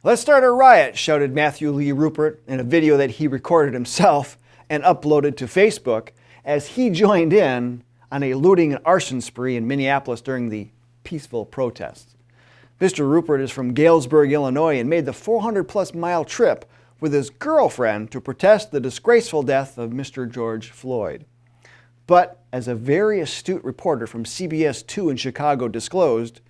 "Let's start a riot," shouted Matthew Lee Rupert in a video that he recorded himself and uploaded to Facebook as he joined in on a looting and arson spree in Minneapolis during the peaceful protests. Mr. Rupert is from Galesburg, Illinois, and made the 400-plus mile trip with his girlfriend to protest the disgraceful death of Mr. George Floyd. But as a very astute reporter from CBS 2 in Chicago disclosed,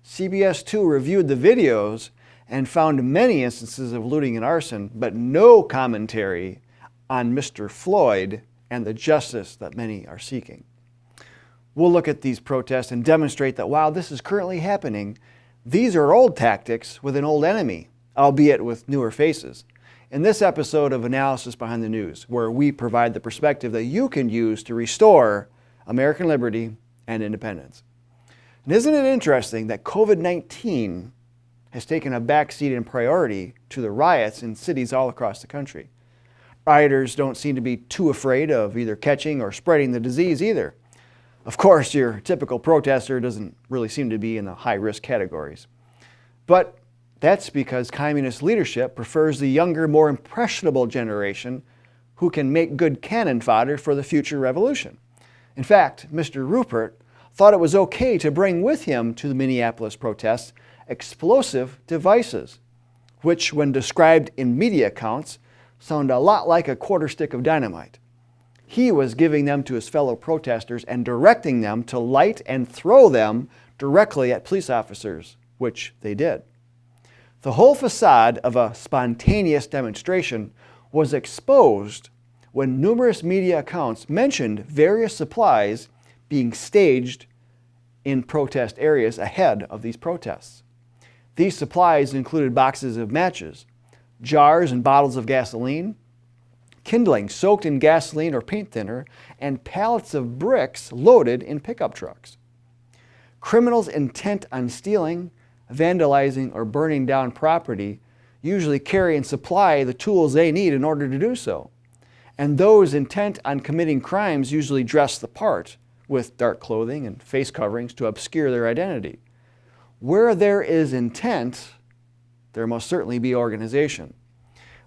CBS 2 reviewed the videos and found many instances of looting and arson, but no commentary on Mr. Floyd and the justice that many are seeking. We'll look at these protests and demonstrate that while this is currently happening, these are old tactics with an old enemy, albeit with newer faces. In this episode of Analysis Behind the News, where we provide the perspective that you can use to restore American liberty and independence. And isn't it interesting that COVID-19 has taken a backseat in priority to the riots in cities all across the country? Rioters don't seem to be too afraid of either catching or spreading the disease either. Of course, your typical protester doesn't really seem to be in the high-risk categories. But that's because communist leadership prefers the younger, more impressionable generation who can make good cannon fodder for the future revolution. In fact, Mr. Rupert thought it was okay to bring with him to the Minneapolis protests explosive devices, which, when described in media accounts, sound a lot like a quarter stick of dynamite. He was giving them to his fellow protesters and directing them to light and throw them directly at police officers, which they did. The whole facade of a spontaneous demonstration was exposed when numerous media accounts mentioned various supplies being staged in protest areas ahead of these protests. These supplies included boxes of matches, jars and bottles of gasoline, kindling soaked in gasoline or paint thinner, and pallets of bricks loaded in pickup trucks. Criminals intent on stealing, vandalizing, or burning down property usually carry and supply the tools they need in order to do so. And those intent on committing crimes usually dress the part with dark clothing and face coverings to obscure their identity. Where there is intent, there must certainly be organization.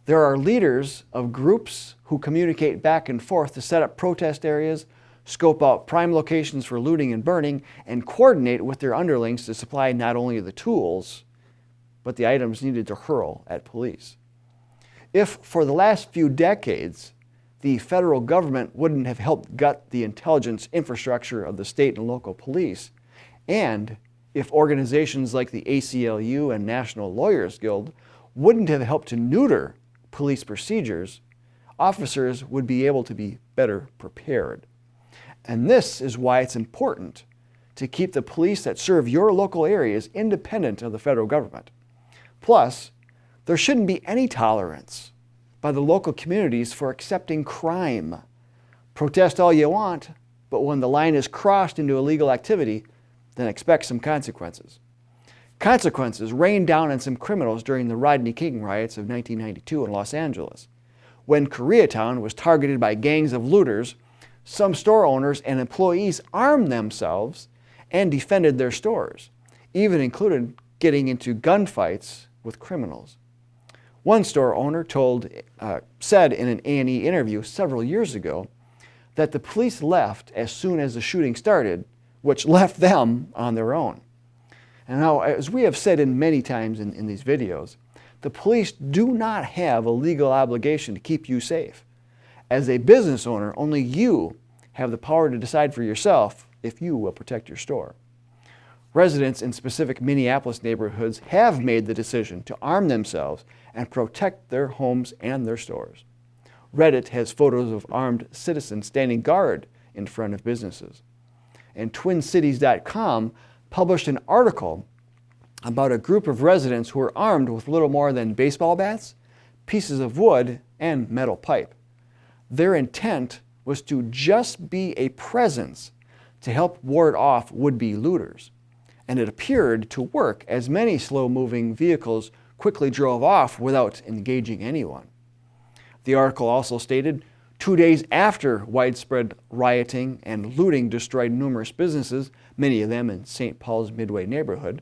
There are leaders of groups who communicate back and forth to set up protest areas, scope out prime locations for looting and burning, and coordinate with their underlings to supply not only the tools, but the items needed to hurl at police. If for the last few decades, the federal government wouldn't have helped gut the intelligence infrastructure of the state and local police, and if organizations like the ACLU and National Lawyers Guild wouldn't have helped to neuter police procedures, officers would be able to be better prepared. And this is why it's important to keep the police that serve your local areas independent of the federal government. Plus, there shouldn't be any tolerance by the local communities for accepting crime. Protest all you want, but when the line is crossed into illegal activity, then expect some consequences. Consequences rained down on some criminals during the Rodney King riots of 1992 in Los Angeles. When Koreatown was targeted by gangs of looters, some store owners and employees armed themselves and defended their stores, even included getting into gunfights with criminals. One store owner said in an A&E interview several years ago that the police left as soon as the shooting started, which left them on their own. And now, as we have said in many times in these videos, the police do not have a legal obligation to keep you safe. As a business owner, only you have the power to decide for yourself if you will protect your store. Residents in specific Minneapolis neighborhoods have made the decision to arm themselves and protect their homes and their stores. Reddit has photos of armed citizens standing guard in front of businesses. And TwinCities.com published an article about a group of residents who were armed with little more than baseball bats, pieces of wood, and metal pipe. Their intent was to just be a presence to help ward off would-be looters. And it appeared to work as many slow-moving vehicles quickly drove off without engaging anyone. The article also stated, 2 days after widespread rioting and looting destroyed numerous businesses, many of them in St. Paul's Midway neighborhood,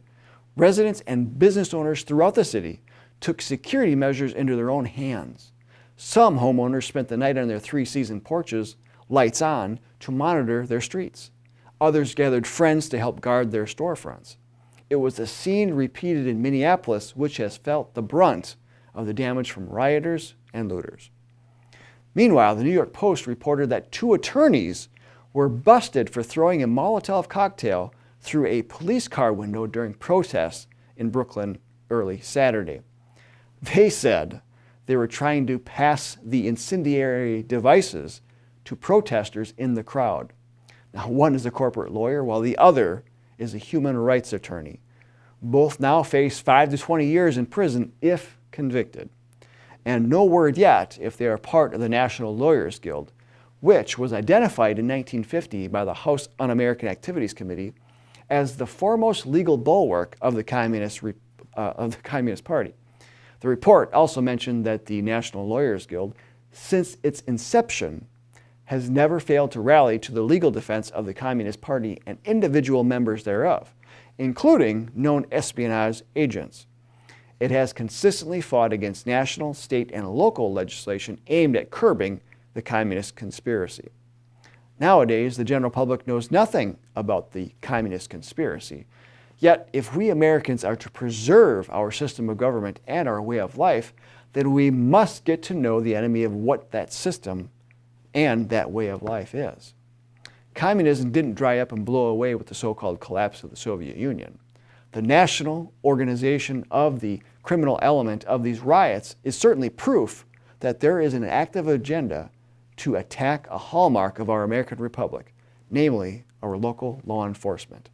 residents and business owners throughout the city took security measures into their own hands. Some homeowners spent the night on their three-season porches, lights on, to monitor their streets. Others gathered friends to help guard their storefronts. It was a scene repeated in Minneapolis, which has felt the brunt of the damage from rioters and looters. Meanwhile, the New York Post reported that 2 attorneys were busted for throwing a Molotov cocktail through a police car window during protests in Brooklyn early Saturday. They said they were trying to pass the incendiary devices to protesters in the crowd. Now, one is a corporate lawyer, while the other is a human rights attorney. Both now face 5 to 20 years in prison if convicted. And no word yet if they are part of the National Lawyers Guild, which was identified in 1950 by the House Un-American Activities Committee as the foremost legal bulwark of the Communist Party. The report also mentioned that the National Lawyers Guild, since its inception, has never failed to rally to the legal defense of the Communist Party and individual members thereof, including known espionage agents. It has consistently fought against national, state, and local legislation aimed at curbing the communist conspiracy. Nowadays, the general public knows nothing about the communist conspiracy. Yet, if we Americans are to preserve our system of government and our way of life, then we must get to know the enemy of what that system and that way of life is. Communism didn't dry up and blow away with the so-called collapse of the Soviet Union. The national organization of the criminal element of these riots is certainly proof that there is an active agenda to attack a hallmark of our American Republic, namely our local law enforcement.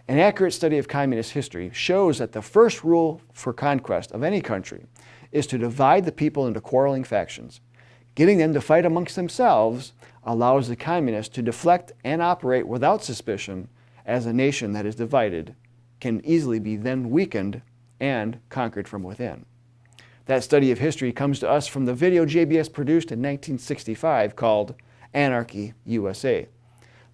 An accurate study of communist history shows that the first rule for conquest of any country is to divide the people into quarreling factions. Getting them to fight amongst themselves allows the communists to deflect and operate without suspicion, as a nation that is divided can easily be then weakened and conquered from within. That study of history comes to us from the video JBS produced in 1965 called Anarchy USA.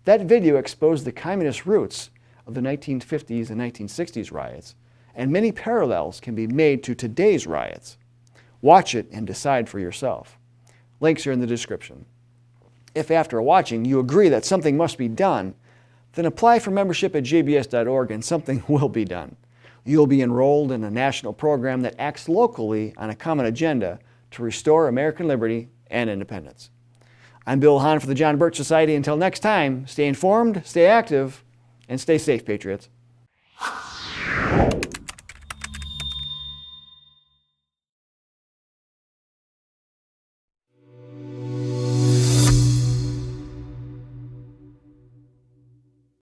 That video exposed the communist roots of the 1950s and 1960s riots, and many parallels can be made to today's riots. Watch it and decide for yourself. Links are in the description. If after watching you agree that something must be done, then apply for membership at jbs.org and something will be done. You'll be enrolled in a national program that acts locally on a common agenda to restore American liberty and independence. I'm Bill Hahn for the John Birch Society. Until next time, stay informed, stay active, and stay safe, Patriots.